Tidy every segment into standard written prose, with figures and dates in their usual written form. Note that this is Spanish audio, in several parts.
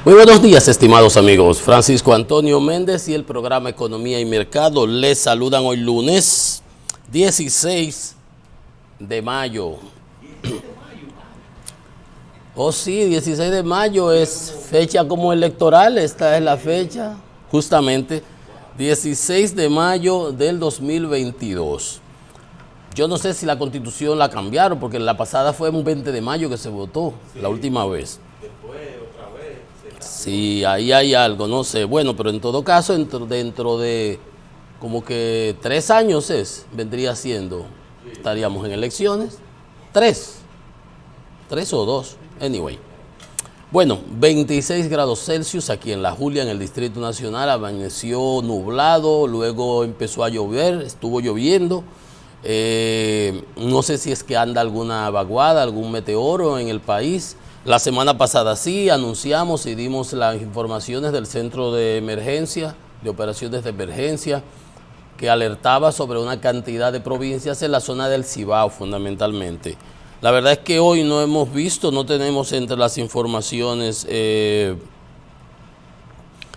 Muy buenos días, estimados amigos. Francisco Antonio Méndez y el programa Economía y Mercado les saludan hoy lunes 16 de mayo. Oh sí, 16 de mayo es fecha como electoral, esta es la fecha, justamente 16 de mayo del 2022. Yo no sé si la Constitución la cambiaron, porque la pasada fue un 20 de mayo que se votó, sí, la última vez. Sí, ahí hay algo, no sé. Bueno, pero en todo caso, dentro de como que 3 años vendría siendo, estaríamos en elecciones. 3 o 2, anyway. Bueno, 26 grados Celsius aquí en La Julia, en el Distrito Nacional. Amaneció nublado, luego empezó a llover, estuvo lloviendo. No sé si es que anda alguna vaguada, algún meteoro en el país. La semana pasada sí anunciamos y dimos las informaciones del Centro de Emergencia, de Operaciones de Emergencia, que alertaba sobre una cantidad de provincias en la zona del Cibao fundamentalmente. La verdad es que hoy no hemos visto, no tenemos entre las informaciones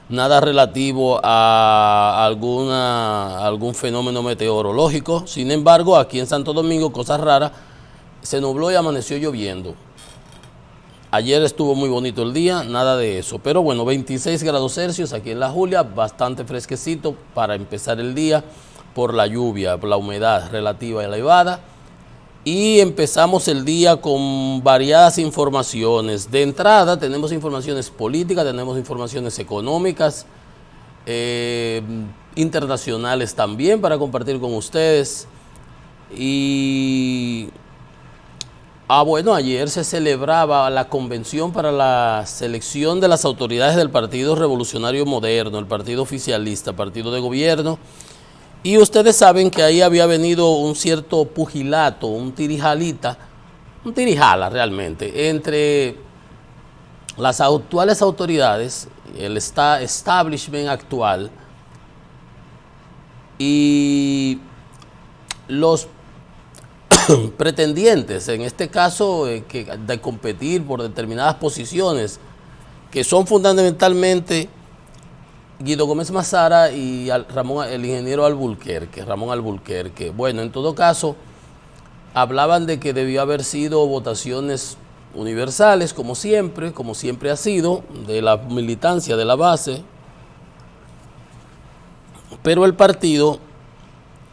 nada relativo a algún fenómeno meteorológico. Sin embargo, aquí en Santo Domingo, cosas raras, se nubló y amaneció lloviendo. Ayer estuvo muy bonito el día, nada de eso. Pero bueno, 26 grados Celsius aquí en La Julia, bastante fresquecito para empezar el día por la lluvia, por la humedad relativa elevada. Y empezamos el día con variadas informaciones. De entrada tenemos informaciones políticas, tenemos informaciones económicas, internacionales también para compartir con ustedes. Bueno, ayer se celebraba la convención para la selección de las autoridades del Partido Revolucionario Moderno, el partido oficialista, partido de gobierno. Y ustedes saben que ahí había venido un cierto pugilato, un tirijala realmente, entre las actuales autoridades, el establishment actual y los pretendientes, en este caso, de competir por determinadas posiciones, que son fundamentalmente Guido Gómez Mazara y el ingeniero Ramón Alburquerque. Bueno, en todo caso, hablaban de que debió haber sido votaciones universales, como siempre ha sido, de la militancia de la base, pero el partido,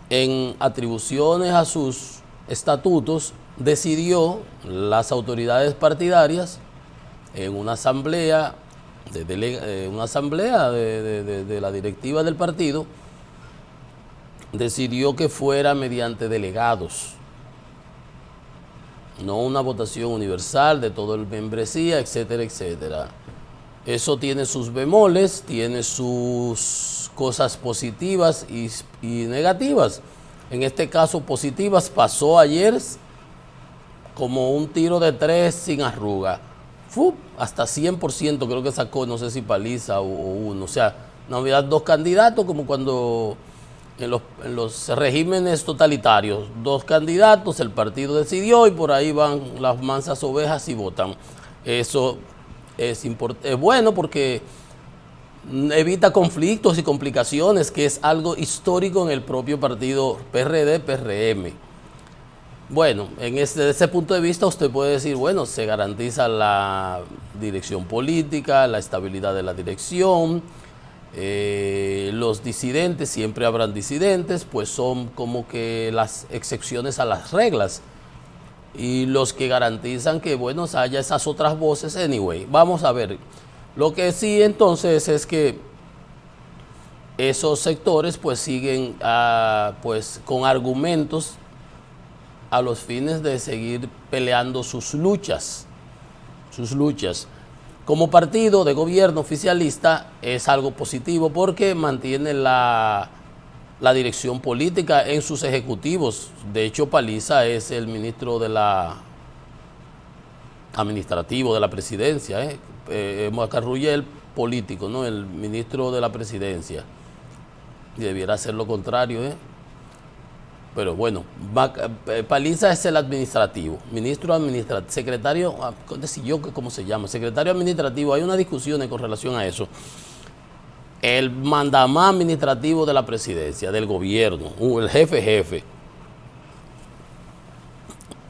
en atribuciones a sus estatutos, decidió, las autoridades partidarias, en una asamblea de la directiva del partido, decidió que fuera mediante delegados, no una votación universal de toda la membresía, etcétera, etcétera. Eso tiene sus bemoles, tiene sus cosas positivas y negativas. En este caso, positivas, pasó ayer como un tiro de 3 sin arruga. Hasta 100% creo que sacó, no sé si paliza o uno. O sea, no había 2 candidatos, como cuando en los regímenes totalitarios, 2 candidatos, el partido decidió y por ahí van las mansas ovejas y votan. Eso es bueno porque evita conflictos y complicaciones, que es algo histórico en el propio partido PRD-PRM. Bueno, desde ese punto de vista usted puede decir, bueno, se garantiza la dirección política, la estabilidad de la dirección, los disidentes, siempre habrán disidentes, pues son como que las excepciones a las reglas. Y los que garantizan que, bueno, haya esas otras voces, anyway. Vamos a ver. Lo que sí entonces es que esos sectores pues siguen pues con argumentos a los fines de seguir peleando sus luchas. Como partido de gobierno oficialista es algo positivo porque mantiene la dirección política en sus ejecutivos. De hecho, Paliza es el ministro administrativo de la presidencia, Macarrulla, político, ¿no? El ministro de la presidencia. Y debiera ser lo contrario, Pero bueno, Paliza es el administrativo, ministro administrativo, secretario, ¿cómo se llama? Secretario administrativo. Hay una discusión con relación a eso. El mandamás administrativo de la presidencia, del gobierno, el jefe.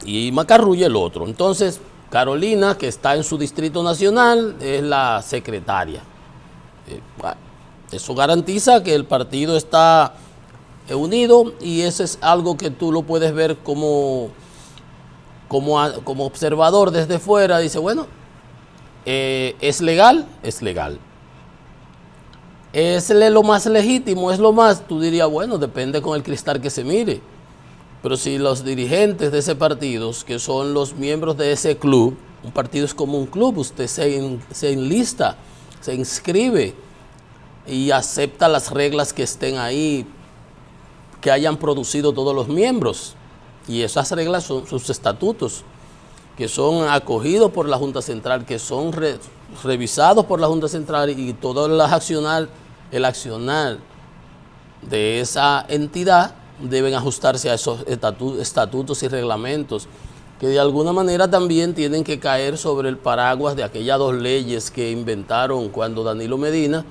Y Macarrulla el otro. Entonces, Carolina, que está en su distrito nacional, es la secretaria. Eso garantiza que el partido está unido, y eso es algo que tú lo puedes ver como observador desde fuera. Dice, bueno, ¿es legal? Es legal. ¿Es lo más legítimo? Es lo más, tú dirías, bueno, depende con el cristal que se mire. Pero si los dirigentes de ese partido, que son los miembros de ese club, un partido es como un club, usted se enlista, se inscribe y acepta las reglas que estén ahí, que hayan producido todos los miembros. Y esas reglas son sus estatutos, que son acogidos por la Junta Central, que son revisados por la Junta Central, y todo el accionar de esa entidad deben ajustarse a esos estatutos y reglamentos, que de alguna manera también tienen que caer sobre el paraguas de aquellas dos leyes que inventaron cuando Danilo Medina,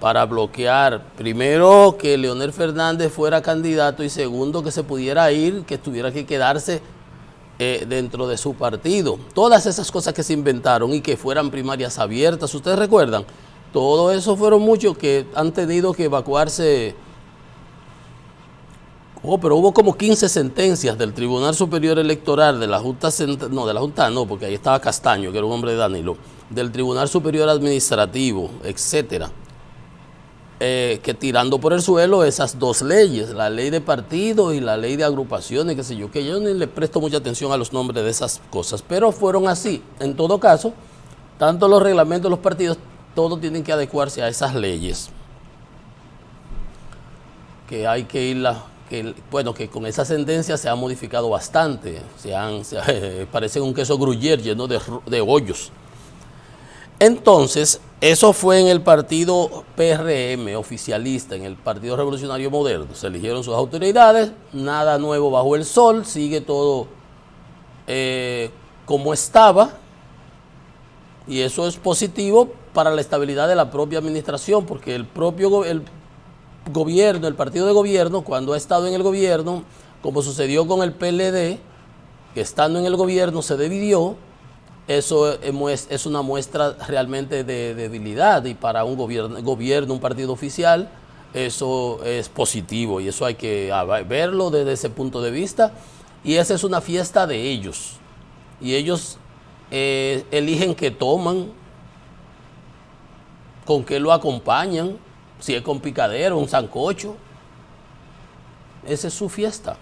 para bloquear, primero, que Leonel Fernández fuera candidato, y segundo, que se pudiera ir, que tuviera que quedarse dentro de su partido. Todas esas cosas que se inventaron, y que fueran primarias abiertas, ¿ustedes recuerdan? Todo eso fueron muchos que han tenido que evacuarse. Pero hubo como 15 sentencias del Tribunal Superior Electoral, de la Junta Central, no, de la Junta no, porque ahí estaba Castaño, que era un hombre de Danilo, del Tribunal Superior Administrativo, etcétera, que tirando por el suelo esas dos leyes, la ley de partidos y la ley de agrupaciones, qué sé yo, que yo ni le presto mucha atención a los nombres de esas cosas, pero fueron así. En todo caso, tanto los reglamentos de los partidos, todos tienen que adecuarse a esas leyes, que hay que irla. Que con esa sentencia se ha modificado bastante, parecen un queso gruyère lleno de hoyos. Entonces, eso fue en el partido PRM oficialista, en el Partido Revolucionario Moderno. Se eligieron sus autoridades, nada nuevo bajo el sol, sigue todo como estaba, y eso es positivo para la estabilidad de la propia administración, porque el gobierno, el partido de gobierno, cuando ha estado en el gobierno, como sucedió con el PLD, que estando en el gobierno se dividió, eso es una muestra realmente de debilidad, y para un gobierno, un partido oficial, eso es positivo, y eso hay que verlo desde ese punto de vista. Y esa es una fiesta de ellos, y ellos eligen qué toman, con qué lo acompañan, si es con picadero, un sancocho. Esa es su fiesta.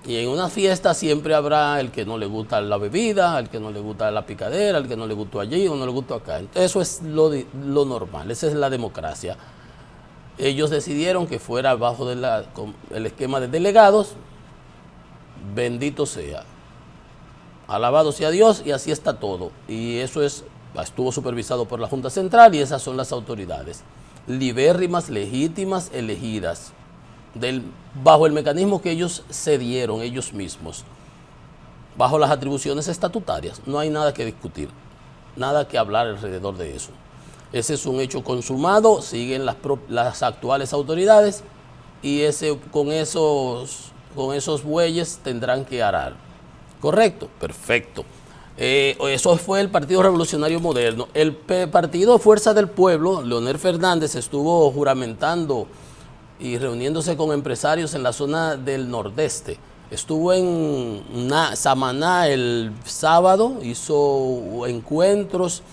Y en una fiesta siempre habrá el que no le gusta la bebida, el que no le gusta la picadera, el que no le gustó allí o no le gustó acá. Eso es lo normal, esa es la democracia. Ellos decidieron que fuera bajo el esquema de delegados. Bendito sea. Alabado sea Dios, y así está todo. Y eso estuvo supervisado por la Junta Central, y esas son las autoridades libérrimas, legítimas, elegidas, bajo el mecanismo que ellos se dieron ellos mismos, bajo las atribuciones estatutarias. No hay nada que discutir, nada que hablar alrededor de eso. Ese es un hecho consumado, siguen las actuales autoridades, y con esos bueyes tendrán que arar. ¿Correcto? Perfecto. Eso fue el Partido Revolucionario Moderno. El Partido Fuerza del Pueblo, Leonel Fernández estuvo juramentando y reuniéndose con empresarios en la zona del nordeste. Estuvo en Samaná el sábado, hizo encuentros,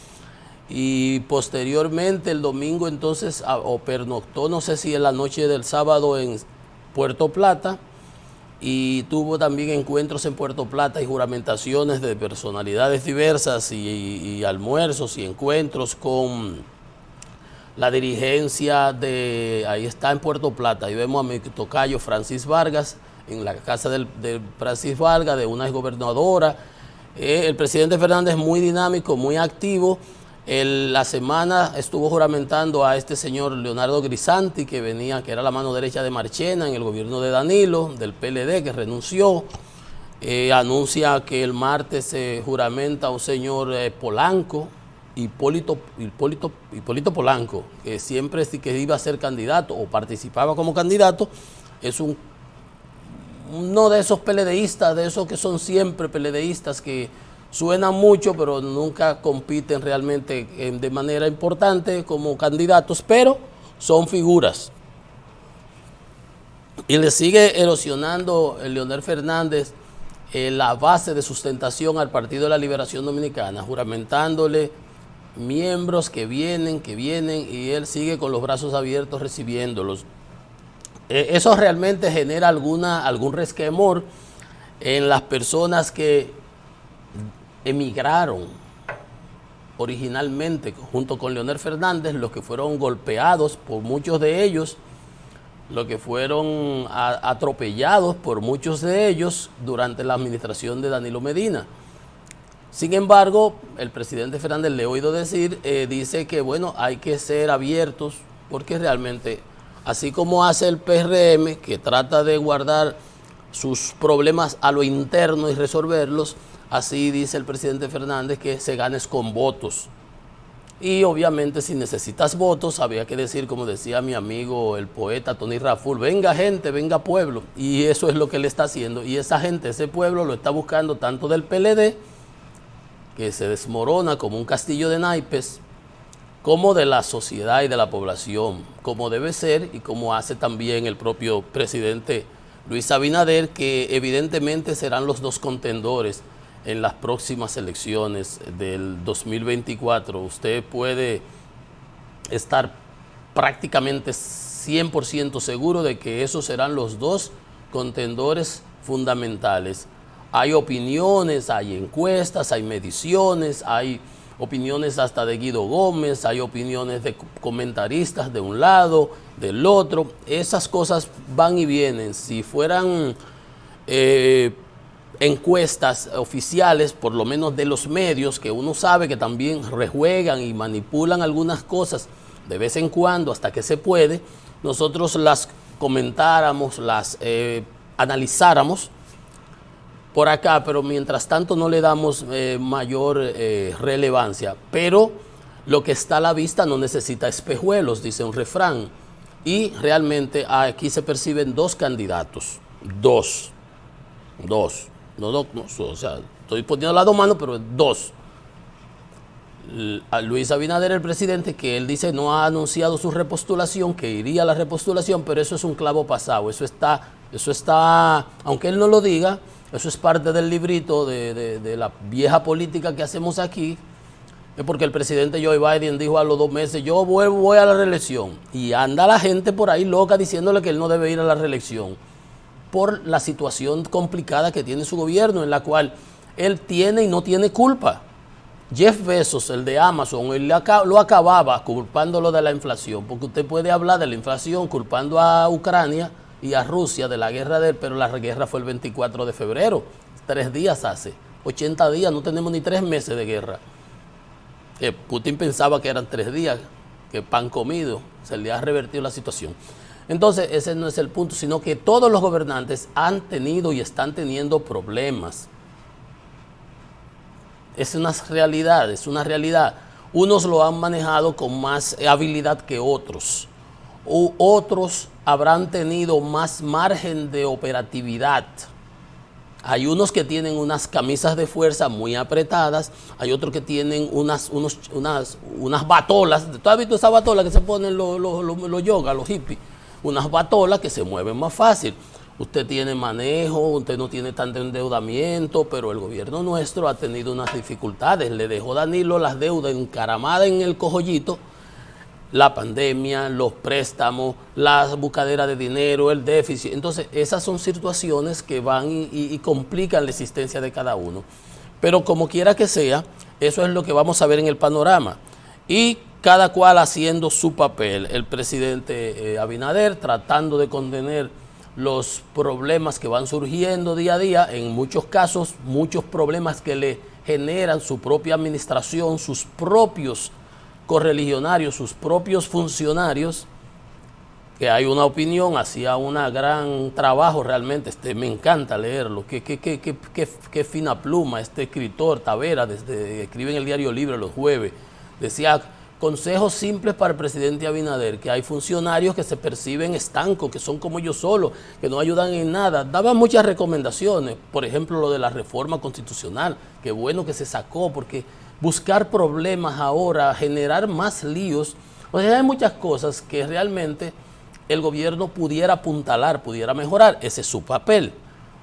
y posteriormente el domingo entonces, o pernoctó, no sé si en la noche del sábado, en Puerto Plata, y tuvo también encuentros en Puerto Plata y juramentaciones de personalidades diversas, y almuerzos y encuentros con la dirigencia ahí está en Puerto Plata. Ahí vemos a mi tocayo Francis Vargas, en la casa de Francis Vargas, de una exgobernadora. El presidente Fernández muy dinámico, muy activo, La semana estuvo juramentando a este señor Leonardo Grisanti, que era la mano derecha de Marchena en el gobierno de Danilo, del PLD, que renunció. Anuncia que el martes se juramenta a un señor Polanco, Hipólito Polanco, que siempre que iba a ser candidato o participaba como candidato. Es uno de esos PLDistas, de esos que son siempre PLDistas, que suenan mucho pero nunca compiten realmente de manera importante como candidatos, pero son figuras. Y le sigue erosionando Leonel Fernández la base de sustentación al Partido de la Liberación Dominicana, juramentándole miembros que vienen, y él sigue con los brazos abiertos recibiéndolos. Eso realmente genera algún resquemor en las personas que emigraron originalmente junto con Leonel Fernández, los que fueron golpeados por muchos de ellos, los que fueron atropellados por muchos de ellos durante la administración de Danilo Medina. Sin embargo, el presidente Fernández, le he oído decir, dice que bueno, hay que ser abiertos, porque realmente, así como hace el PRM, que trata de guardar sus problemas a lo interno y resolverlos, así dice el presidente Fernández que se ganes con votos. Y obviamente si necesitas votos, había que decir, como decía mi amigo el poeta Tony Raful, venga gente, venga pueblo. Y eso es lo que él está haciendo. Y esa gente, ese pueblo lo está buscando tanto del PLD, que se desmorona como un castillo de naipes, como de la sociedad y de la población, como debe ser y como hace también el propio presidente Luis Abinader, que evidentemente serán los dos contendores en las próximas elecciones del 2024. Usted puede estar prácticamente 100% seguro de que esos serán los dos contendores fundamentales. Hay opiniones, hay encuestas, hay mediciones, hay opiniones hasta de Guido Gómez, hay opiniones de comentaristas de un lado, del otro. Esas cosas van y vienen. Si fueran encuestas oficiales, por lo menos de los medios, que uno sabe que también rejuegan y manipulan algunas cosas de vez en cuando hasta que se puede, nosotros las comentáramos, las analizáramos por acá, pero mientras tanto no le damos mayor relevancia. Pero lo que está a la vista no necesita espejuelos, dice un refrán, y realmente aquí se perciben dos candidatos, dos. No, o sea, estoy poniendo las dos manos, pero dos. A Luis Abinader, el presidente, que él dice no ha anunciado su repostulación, que iría a la repostulación, pero eso es un clavo pasado. Eso está, aunque él no lo diga, eso es parte del librito de la vieja política que hacemos aquí. Es porque el presidente Joe Biden dijo a los 2 meses, yo voy a la reelección. Y anda la gente por ahí loca diciéndole que él no debe ir a la reelección, por la situación complicada que tiene su gobierno, en la cual él tiene y no tiene culpa. Jeff Bezos, el de Amazon, él lo acababa culpándolo de la inflación, porque usted puede hablar de la inflación culpando a Ucrania y a Rusia de la guerra pero la guerra fue el 24 de febrero, 3 días hace, 80 días, no tenemos ni 3 meses de guerra. Putin pensaba que eran 3 días, que pan comido, se le ha revertido la situación. Entonces, ese no es el punto, sino que todos los gobernantes han tenido y están teniendo problemas. Es una realidad. Unos lo han manejado con más habilidad que otros. Otros habrán tenido más margen de operatividad. Hay unos que tienen unas camisas de fuerza muy apretadas, hay otros que tienen unas batolas. ¿Tú has visto esa batola que se ponen los yoga, los hippies? Unas batolas que se mueven más fácil. Usted tiene manejo, usted no tiene tanto endeudamiento, pero el gobierno nuestro ha tenido unas dificultades. Le dejó Danilo las deudas encaramadas en el cojollito, la pandemia, los préstamos, la buscadera de dinero, el déficit. Entonces, esas son situaciones que van y complican la existencia de cada uno. Pero como quiera que sea, eso es lo que vamos a ver en el panorama. Y cada cual haciendo su papel. El presidente Abinader tratando de contener los problemas que van surgiendo día a día, en muchos casos, muchos problemas que le generan su propia administración, sus propios correligionarios, sus propios funcionarios, que hay una opinión, hacía un gran trabajo realmente, me encanta leerlo, qué fina pluma, este escritor Tavera, escribe en el Diario Libre los jueves, decía consejos simples para el presidente Abinader, que hay funcionarios que se perciben estancos, que son como ellos solos, que no ayudan en nada, daba muchas recomendaciones, por ejemplo lo de la reforma constitucional, qué bueno que se sacó, porque buscar problemas ahora, generar más líos, o sea, hay muchas cosas que realmente el gobierno pudiera apuntalar, pudiera mejorar, ese es su papel.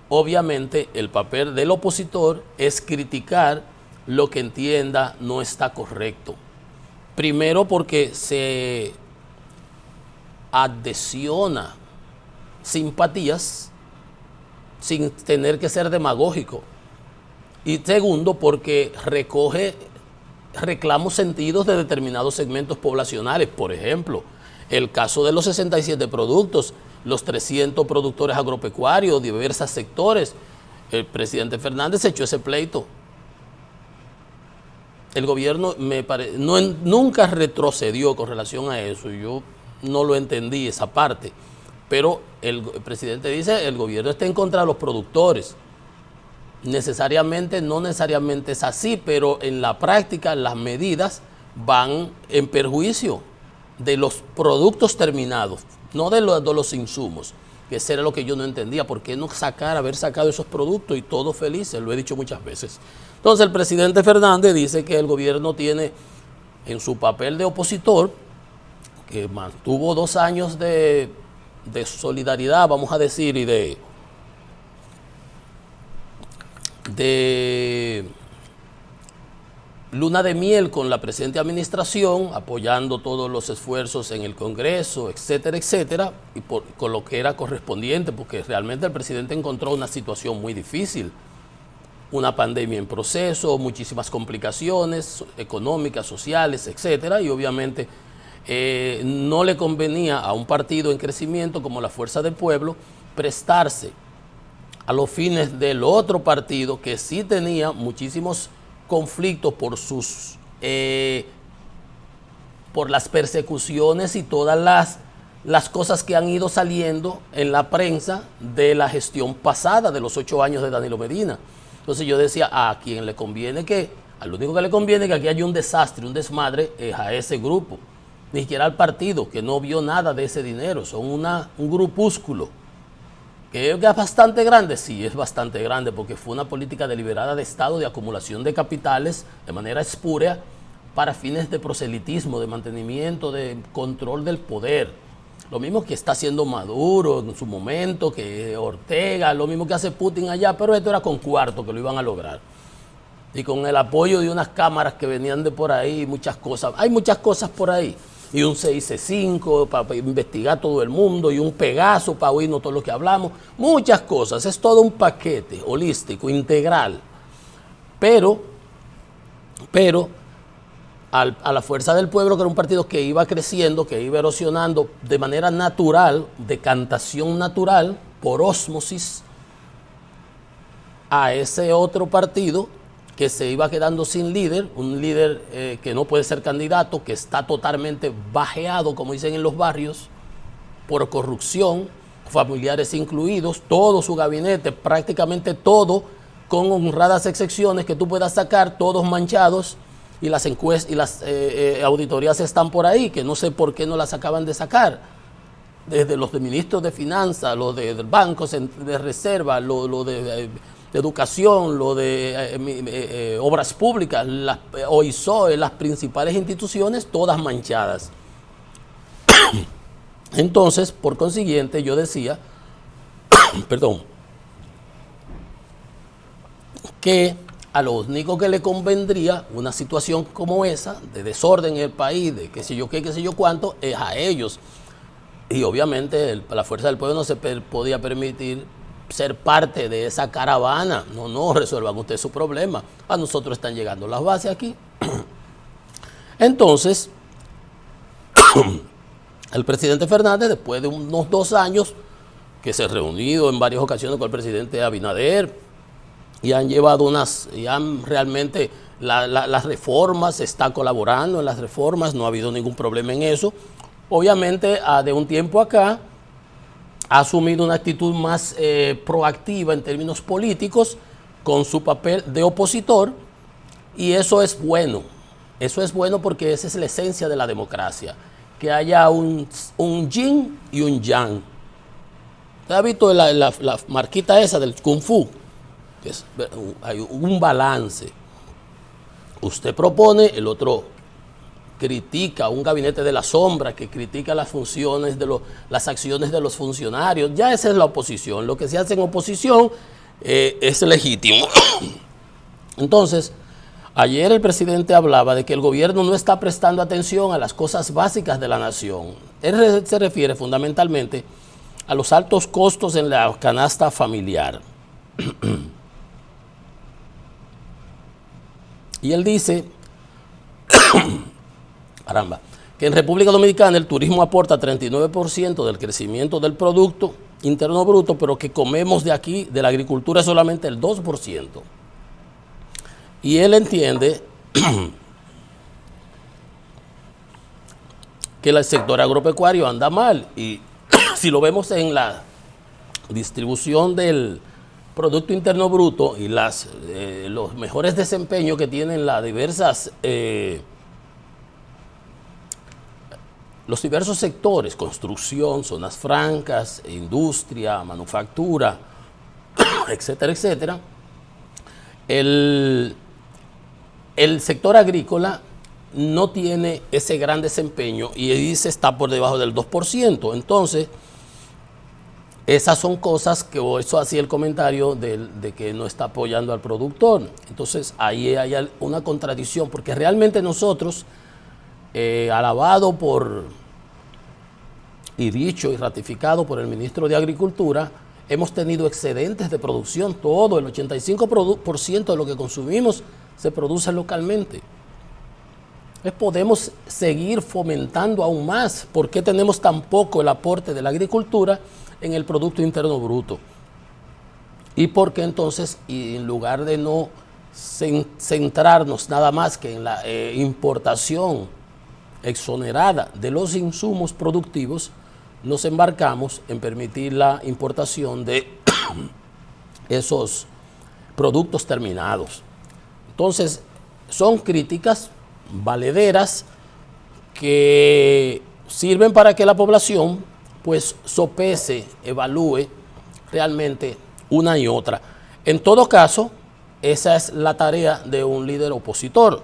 Obviamente el papel del opositor es criticar lo que entienda no está correcto. Primero porque se adhesiona simpatías sin tener que ser demagógico. Y segundo porque recoge reclamos sentidos de determinados segmentos poblacionales, por ejemplo, el caso de los 67 productos, los 300 productores agropecuarios, diversos sectores. El presidente Fernández echó ese pleito. El gobierno nunca retrocedió con relación a eso. Yo no lo entendí esa parte. Pero el presidente dice el gobierno está en contra de los productores. No necesariamente es así, pero en la práctica las medidas van en perjuicio de los productos terminados, no de los insumos, que eso era lo que yo no entendía. ¿Por qué no haber sacado esos productos y todos felices? Lo he dicho muchas veces. Entonces el presidente Fernández dice que el gobierno tiene en su papel de opositor, que mantuvo 2 años de solidaridad, vamos a decir, y de luna de miel con la presente administración, apoyando todos los esfuerzos en el Congreso, etcétera, etcétera, y con lo que era correspondiente, porque realmente el presidente encontró una situación muy difícil, una pandemia en proceso, muchísimas complicaciones económicas, sociales, etcétera, y obviamente no le convenía a un partido en crecimiento como la Fuerza del Pueblo prestarse a los fines del otro partido que sí tenía muchísimos conflictos por las persecuciones y todas las cosas que han ido saliendo en la prensa de la gestión pasada de los 8 años de Danilo Medina. Entonces yo decía, a quien le conviene al único que le conviene que aquí haya un desastre, un desmadre, es a ese grupo, ni siquiera al partido, que no vio nada de ese dinero, son un grupúsculo. ¿Que es bastante grande? Sí, es bastante grande, porque fue una política deliberada de Estado de acumulación de capitales de manera espúrea para fines de proselitismo, de mantenimiento, de control del poder. Lo mismo que está haciendo Maduro en su momento, que Ortega, lo mismo que hace Putin allá, pero esto era con cuarto que lo iban a lograr. Y con el apoyo de unas cámaras que venían de por ahí, muchas cosas. Hay muchas cosas por ahí. Y un CIC5 para investigar todo el mundo, y un Pegaso para oírnos todo lo que hablamos, muchas cosas, es todo un paquete holístico, integral, pero a la Fuerza del Pueblo, que era un partido que iba creciendo, que iba erosionando de manera natural, decantación natural, por ósmosis, a ese otro partido que se iba quedando sin líder, un líder que no puede ser candidato, que está totalmente bajeado, como dicen en los barrios, por corrupción, familiares incluidos, todo su gabinete, prácticamente todo, con honradas excepciones que tú puedas sacar, todos manchados, y las encuestas y las auditorías están por ahí, que no sé por qué no las acaban de sacar, desde los de ministros de finanzas, los de bancos de reserva, lo de educación, lo de obras públicas, OISOE, las principales instituciones, todas manchadas. Entonces, por consiguiente, yo decía, perdón, que a lo único que le convendría una situación como esa, de desorden en el país, de qué sé yo qué sé yo cuánto, es a ellos. Y obviamente la Fuerza del Pueblo no se podía permitir ser parte de esa caravana. No, resuelvan ustedes su problema. A nosotros están llegando las bases aquí. Entonces, el presidente Fernández, después de unos 2 años, que se ha reunido en varias ocasiones con el presidente Abinader, y han llevado y han realmente las reformas, está colaborando en las reformas, no ha habido ningún problema en eso. Obviamente, de un tiempo acá, ha asumido una actitud más proactiva en términos políticos con su papel de opositor, y eso es bueno. Eso es bueno porque esa es la esencia de la democracia, que haya un yin y un yang. ¿Usted ha visto la marquita esa del Kung Fu? Hay un balance. Usted propone, el otro critica, un gabinete de la sombra que critica las funciones las acciones de los funcionarios. Ya esa es la oposición. Lo que se hace en oposición es legítimo. Entonces, ayer el presidente hablaba de que el gobierno no está prestando atención a las cosas básicas de la nación. Él se refiere fundamentalmente a los altos costos en la canasta familiar. Y él dice, caramba, que en República Dominicana el turismo aporta 39% del crecimiento del Producto Interno Bruto, pero que comemos de aquí, de la agricultura, solamente el 2%. Y él entiende que el sector agropecuario anda mal, y si lo vemos en la distribución del Producto Interno Bruto y los mejores desempeños que tienen los diversos sectores, construcción, zonas francas, industria, manufactura, etcétera, etcétera, el sector agrícola no tiene ese gran desempeño y dice está por debajo del 2%. Entonces, esas son cosas que eso hacía el comentario de que no está apoyando al productor. Entonces, ahí hay una contradicción, porque realmente nosotros, alabado y dicho y ratificado por el ministro de Agricultura, hemos tenido excedentes de producción. Todo, el 85% de lo que consumimos se produce localmente. Podemos seguir fomentando aún más. ¿Por qué tenemos tan poco el aporte de la agricultura en el Producto Interno Bruto? ¿Y por qué entonces, en lugar de no centrarnos nada más que en la importación exonerada de los insumos productivos, nos embarcamos en permitir la importación de esos productos terminados? Entonces, son críticas valederas que sirven para que la población pues sopese, evalúe realmente una y otra. En todo caso, esa es la tarea de un líder opositor,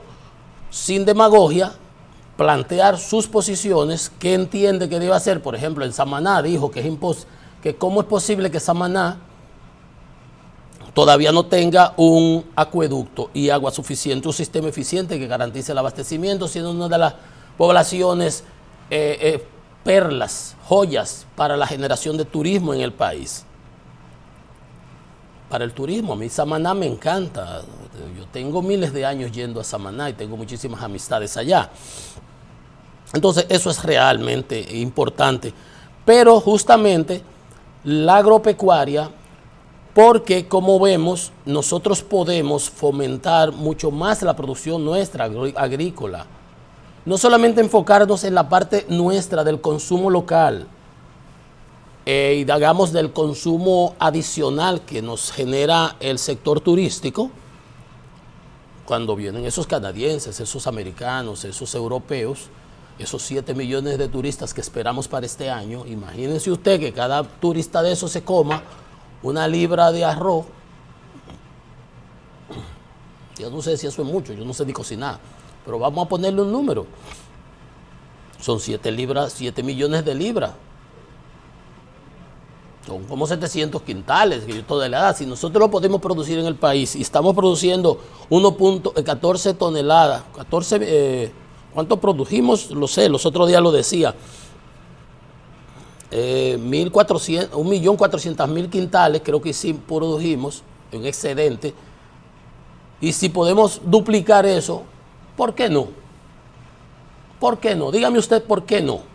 sin demagogia, plantear sus posiciones, que entiende que debe hacer. Por ejemplo, en Samaná dijo que cómo es posible que Samaná todavía no tenga un acueducto y agua suficiente, un sistema eficiente que garantice el abastecimiento, siendo una de las poblaciones perlas, joyas para la generación de turismo en el país. Para el turismo, a mí Samaná me encanta. Yo tengo miles de años yendo a Samaná y tengo muchísimas amistades allá. Entonces, eso es realmente importante. Pero justamente la agropecuaria, porque como vemos, nosotros podemos fomentar mucho más la producción nuestra agrícola. No solamente enfocarnos en la parte nuestra del consumo local y hagamos del consumo adicional que nos genera el sector turístico, cuando vienen esos canadienses, esos americanos, esos europeos, esos 7 millones de turistas que esperamos para este año. Imagínense usted que cada turista de esos se coma una libra de arroz. Yo no sé si eso es mucho, yo no sé ni cocinar, pero vamos a ponerle un número. Son 7 millones de libras. Son como 700 quintales, que yo toda la edad. Si nosotros lo podemos producir en el país y estamos produciendo 1.14 toneladas, ¿cuánto produjimos? Lo sé, los otros días lo decía. 1.400.000 quintales, creo que sí produjimos, un excedente. Y si podemos duplicar eso, ¿por qué no? ¿Por qué no? Dígame usted por qué no.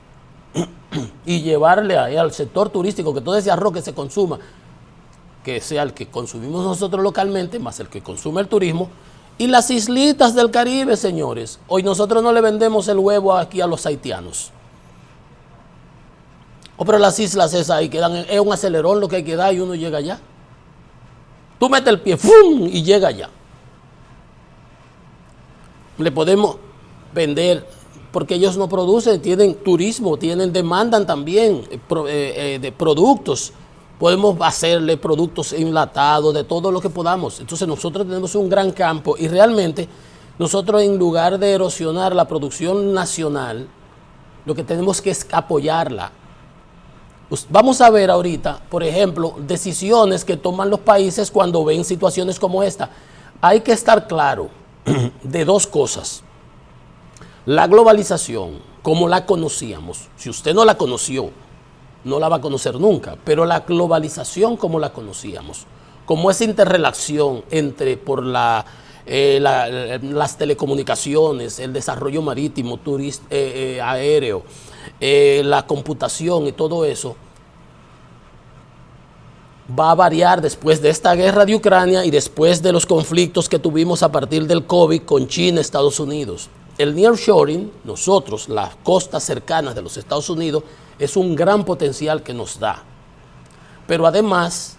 Y llevarle ahí al sector turístico que todo ese arroz que se consuma, que sea el que consumimos nosotros localmente, más el que consume el turismo, Y las islitas del Caribe, señores. Hoy nosotros no le vendemos el huevo aquí a los haitianos. Pero las islas esas ahí quedan, es un acelerón lo que hay que dar y uno llega allá. Tú metes el pie, ¡fum! Y llega allá. Le podemos vender, porque ellos no producen, tienen turismo, demandan también de productos. Podemos hacerle productos enlatados, de todo lo que podamos. Entonces nosotros tenemos un gran campo y realmente nosotros, en lugar de erosionar la producción nacional, lo que tenemos que es apoyarla. Vamos a ver ahorita, por ejemplo, decisiones que toman los países cuando ven situaciones como esta. Hay que estar claro de dos cosas. La globalización, como la conocíamos, si usted no la conoció, no la va a conocer nunca, pero la globalización como la conocíamos, como esa interrelación entre las telecomunicaciones, el desarrollo marítimo, aéreo, la computación y todo eso, va a variar después de esta guerra de Ucrania y después de los conflictos que tuvimos a partir del COVID con China, Estados Unidos. El nearshoring, nosotros, las costas cercanas de los Estados Unidos, es un gran potencial que nos da. Pero además,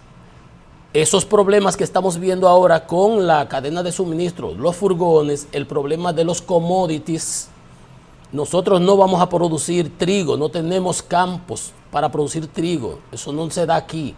esos problemas que estamos viendo ahora con la cadena de suministro, los furgones, el problema de los commodities, nosotros no vamos a producir trigo, no tenemos campos para producir trigo, eso no se da aquí.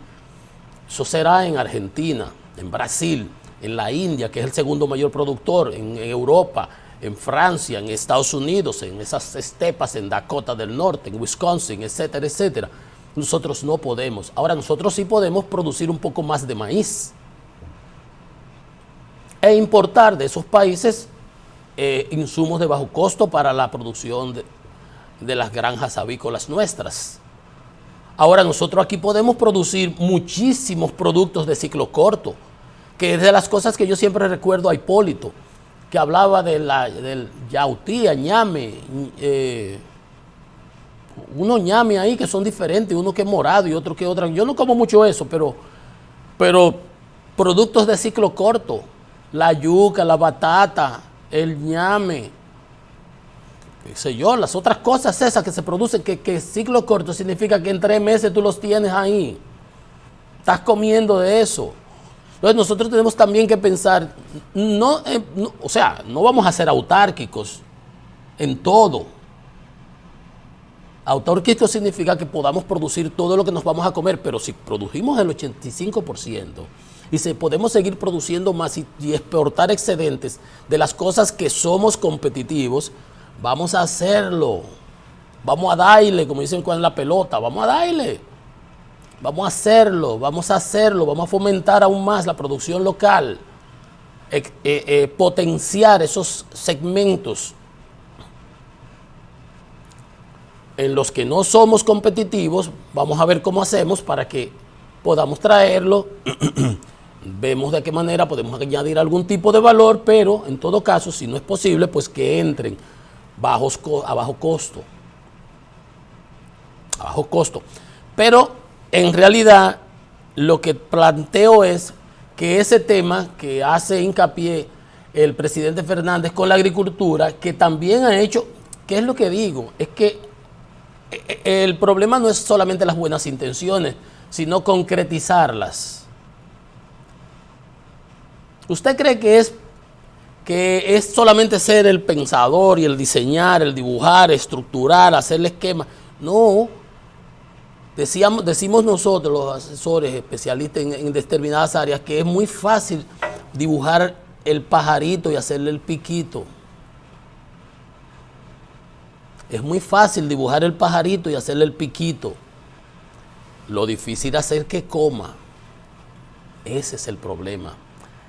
Eso será en Argentina, en Brasil, en la India, que es el segundo mayor productor, en Europa, en Francia, en Estados Unidos, en esas estepas, en Dakota del Norte, en Wisconsin, etcétera, etcétera. Nosotros no podemos. Ahora nosotros sí podemos producir un poco más de maíz e importar de esos países insumos de bajo costo para la producción de las granjas avícolas nuestras. Ahora nosotros aquí podemos producir muchísimos productos de ciclo corto, que es de las cosas que yo siempre recuerdo a Hipólito, que hablaba del yautí, ñame, unos ñame ahí que son diferentes, uno que es morado y otro que otra. Yo no como mucho eso, pero productos de ciclo corto, la yuca, la batata, el ñame, qué sé yo, las otras cosas esas que se producen, que ciclo corto significa que en 3 meses tú los tienes ahí, estás comiendo de eso. Entonces nosotros tenemos también que pensar, o sea, no vamos a ser autárquicos en todo. Autárquico significa que podamos producir todo lo que nos vamos a comer, pero si producimos el 85% y si podemos seguir produciendo más y exportar excedentes de las cosas que somos competitivos, vamos a hacerlo. Vamos a darle, como dicen con la pelota, vamos a darle. Vamos a hacerlo, vamos a fomentar aún más la producción local, potenciar esos segmentos en los que no somos competitivos. Vamos a ver cómo hacemos para que podamos traerlo. Vemos de qué manera podemos añadir algún tipo de valor, pero en todo caso, si no es posible, pues que entren a bajo costo. Pero en realidad, lo que planteo es que ese tema que hace hincapié el presidente Fernández con la agricultura, que también ha hecho, ¿qué es lo que digo? Es que el problema no es solamente las buenas intenciones, sino concretizarlas. ¿Usted cree que es solamente ser el pensador y el diseñar, el dibujar, estructurar, hacer el esquema? No. Decimos nosotros, los asesores especialistas en determinadas áreas, que es muy fácil dibujar el pajarito y hacerle el piquito. Es muy fácil dibujar el pajarito y hacerle el piquito. Lo difícil es hacer que coma. Ese es el problema.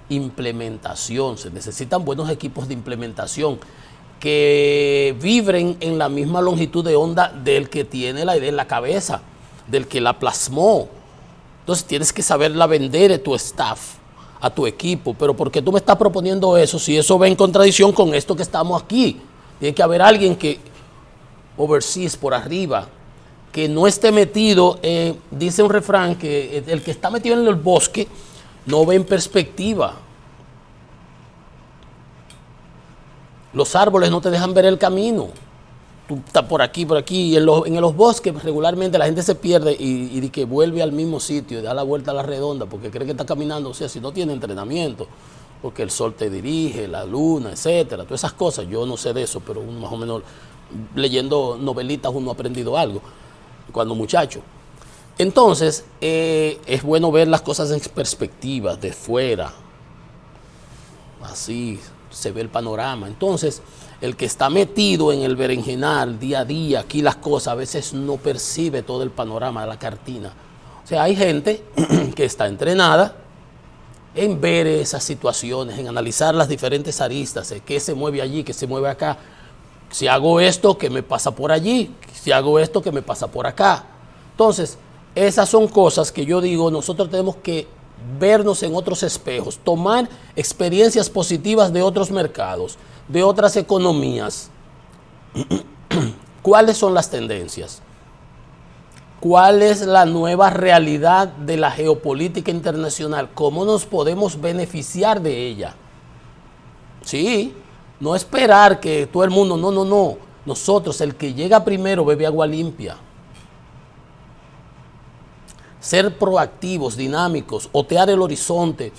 Implementación. Se necesitan buenos equipos de implementación que vibren en la misma longitud de onda del que tiene la idea en la cabeza, del que la plasmó. Entonces tienes que saberla vender a tu staff, a tu equipo. Pero ¿por qué tú me estás proponiendo eso si eso va en contradicción con esto que estamos aquí? Tiene que haber alguien que overseas, por arriba, que no esté metido, dice un refrán, que el que está metido en el bosque no ve en perspectiva. Los árboles no te dejan ver el camino. Tú estás por aquí, y en los bosques regularmente la gente se pierde y que vuelve al mismo sitio y da la vuelta a la redonda porque cree que está caminando, o sea, si no tiene entrenamiento, porque el sol te dirige, la luna, etcétera, todas esas cosas. Yo no sé de eso, pero uno más o menos leyendo novelitas uno ha aprendido algo cuando muchacho. Entonces, es bueno ver las cosas en perspectiva, de fuera, así se ve el panorama. Entonces, el que está metido en el berenjenal día a día, aquí las cosas, a veces no percibe todo el panorama de la cartina. O sea, hay gente que está entrenada en ver esas situaciones, en analizar las diferentes aristas, qué se mueve allí, qué se mueve acá. Si hago esto, ¿qué me pasa por allí? Si hago esto, ¿qué me pasa por acá? Entonces, esas son cosas que yo digo, nosotros tenemos que vernos en otros espejos, tomar experiencias positivas de otros mercados, de otras economías. ¿Cuáles son las tendencias? ¿Cuál es la nueva realidad de la geopolítica internacional? ¿Cómo nos podemos beneficiar de ella? Sí, no esperar que todo el mundo, no. Nosotros, el que llega primero, bebe agua limpia. Ser proactivos, dinámicos, otear el horizonte,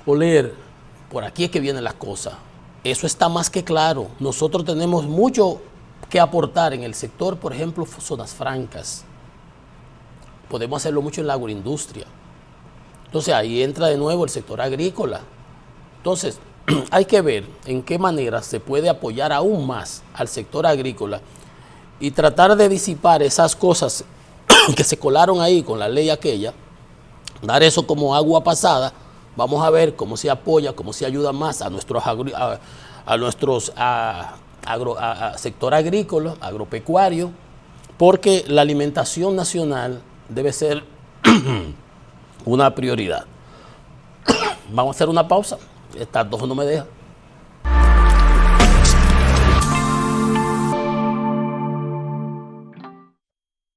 oler, por aquí es que vienen las cosas. Eso está más que claro. Nosotros tenemos mucho que aportar en el sector, por ejemplo, zonas francas. Podemos hacerlo mucho en la agroindustria. Entonces ahí entra de nuevo el sector agrícola. Entonces hay que ver en qué manera se puede apoyar aún más al sector agrícola y tratar de disipar esas cosas que se colaron ahí con la ley aquella, dar eso como agua pasada. Vamos a ver cómo se apoya, cómo se ayuda más a nuestros sector agrícola, agropecuario, porque la alimentación nacional debe ser una prioridad. Vamos a hacer una pausa. Estas dos no me dejan.